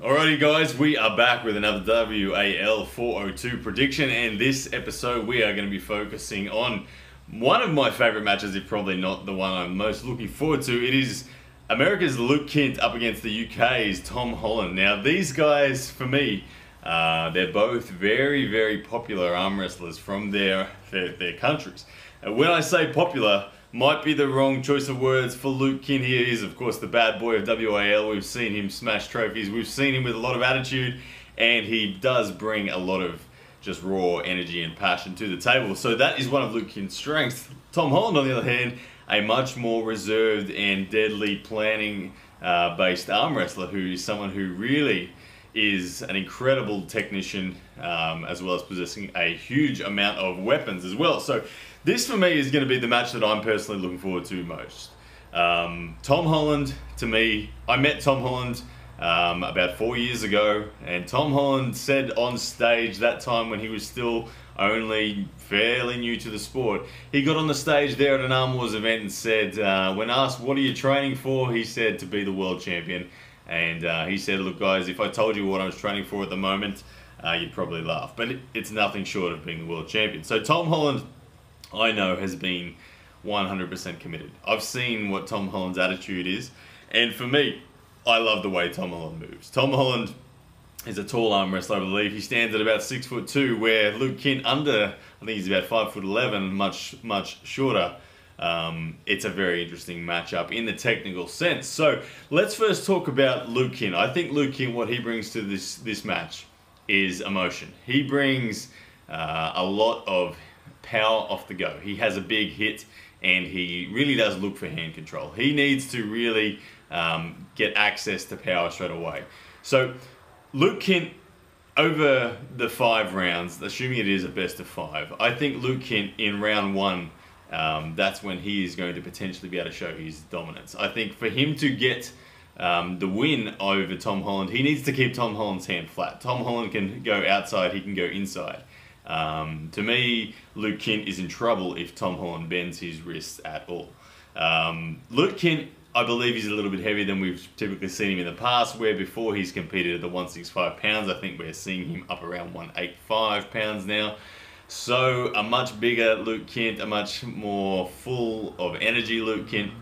Alrighty guys, we are back with another WAL 402 prediction, and this episode we are going to be focusing on one of my favourite matches, if probably not the one I'm most looking forward to. It is America's Luke Kindt up against the UK's Tom Holland. Now these guys, for me, they're both very popular arm wrestlers from their countries. And when I say popular, might be the wrong choice of words for Luke Kindt. He is, of course, the bad boy of WAL. We've seen him smash trophies. We've seen him with a lot of attitude, and he does bring a lot of just raw energy and passion to the table. So that is one of Luke Kindt's strengths. Tom Holland, on the other hand, a much more reserved and deadly planning based arm wrestler, who is someone who really is an incredible technician, as well as possessing a huge amount of weapons as well. So this for me is going to be the match that I'm personally looking forward to most. Tom Holland, to me, I met Tom Holland about 4 years ago, and Tom Holland said on stage that time, when he was still only fairly new to the sport, he got on the stage there at an Arm Wars event and said, when asked what are you training for, he said to be the world champion. And he said, look guys, if I told you what I was training for at the moment, you'd probably laugh. But it's nothing short of being the world champion. So Tom Holland, I know, has been 100% committed. I've seen what Tom Holland's attitude is. And for me, I love the way Tom Holland moves. Tom Holland is a tall arm wrestler, I believe. He stands at about 6'2", where Luke Kindt, I think he's about 5'11", much shorter. It's a very interesting matchup in the technical sense. So let's first talk about Luke Kindt. I think Luke Kindt, what he brings to this match is emotion. He brings a lot of power off the go. He has a big hit, and he really does look for hand control. He needs to really get access to power straight away. So Luke Kindt, over the 5 rounds, assuming it is a best of 5, I think Luke Kindt in round 1, that's when he is going to potentially be able to show his dominance. I think for him to get the win over Tom Holland, he needs to keep Tom Holland's hand flat. Tom Holland can go outside, he can go inside. To me, Luke Kindt is in trouble if Tom Holland bends his wrists at all. Luke Kindt, I believe he's a little bit heavier than we've typically seen him in the past, where before he's competed at the 165 pounds. I think we're seeing him up around 185 pounds now. So a much bigger Luke Kindt, a much more full of energy Luke Kindt.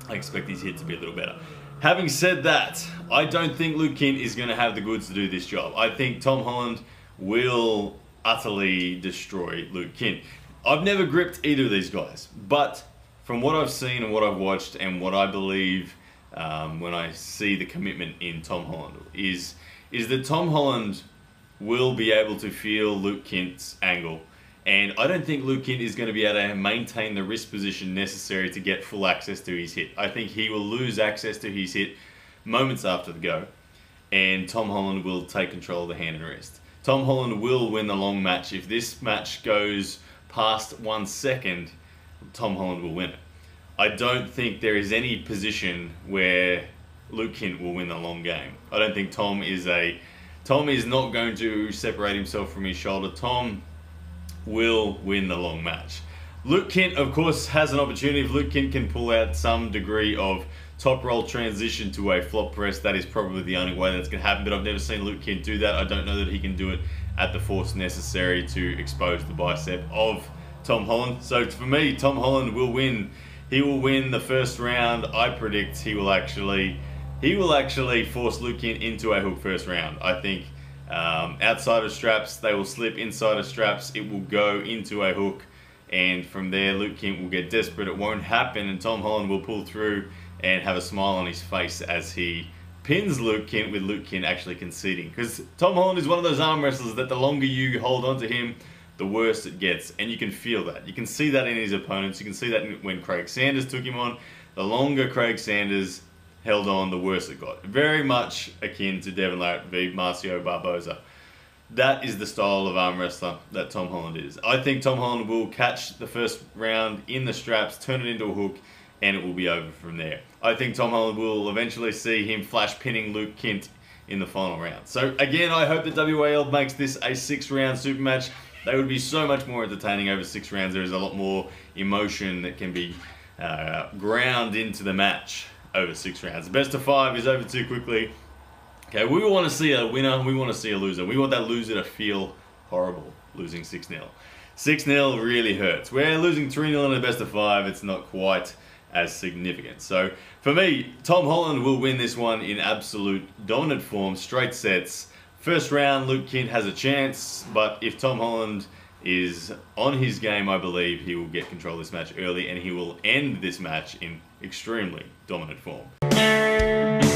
I expect his hit to be a little better. Having said that, I don't think Luke Kindt is going to have the goods to do this job. I think Tom Holland will utterly destroy Luke Kindt. I've never gripped either of these guys, but from what I've seen and what I've watched and what I believe when I see the commitment in Tom Holland is that Tom Holland will be able to feel Luke Kindt's angle, and I don't think Luke Kindt is going to be able to maintain the wrist position necessary to get full access to his hit. I think he will lose access to his hit moments after the go, and Tom Holland will take control of the hand and wrist. Tom Holland will win the long match. If this match goes past 1 second, Tom Holland will win it. I don't think there is any position where Luke Kindt will win the long game. I don't think Tom is not going to separate himself from his shoulder. Tom will win the long match. Luke Kindt, of course, has an opportunity. If Luke Kindt can pull out some degree of top roll transition to a flop press, that is probably the only way that's going to happen, but I've never seen Luke Kindt do that. I don't know that he can do it at the force necessary to expose the bicep of Tom Holland. So for me, Tom Holland will win. He will win the first round. I predict he will actually force Luke Kindt into a hook first round. I think outside of straps, they will slip. Inside of straps, it will go into a hook, and from there Luke Kindt will get desperate. It won't happen, and Tom Holland will pull through and have a smile on his face as he pins Luke Kindt, with Luke Kindt actually conceding. Because Tom Holland is one of those arm wrestlers that the longer you hold on to him, the worse it gets, and you can feel that. You can see that in his opponents. You can see that when Craig Sanders took him on. The longer Craig Sanders held on, the worse it got. Very much akin to Devin Larratt v. Marcio Barboza. That is the style of arm wrestler that Tom Holland is. I think Tom Holland will catch the first round in the straps, turn it into a hook, and it will be over from there. I think Tom Holland will eventually see him flash pinning Luke Kindt in the final round. So again, I hope that WAL makes this a 6-round super match. They would be so much more entertaining over 6 rounds. There is a lot more emotion that can be ground into the match over 6 rounds. The best of 5 is over too quickly. Okay, we want to see a winner, we want to see a loser. We want that loser to feel horrible, losing 6-0. 6-0 really hurts. We're losing 3-0 in a best of 5, it's not quite as significant. So, for me, Tom Holland will win this one in absolute dominant form, straight sets. First round, Luke Kindt has a chance, but if Tom Holland is on his game, I believe he will get control of this match early, and he will end this match in extremely dominant form.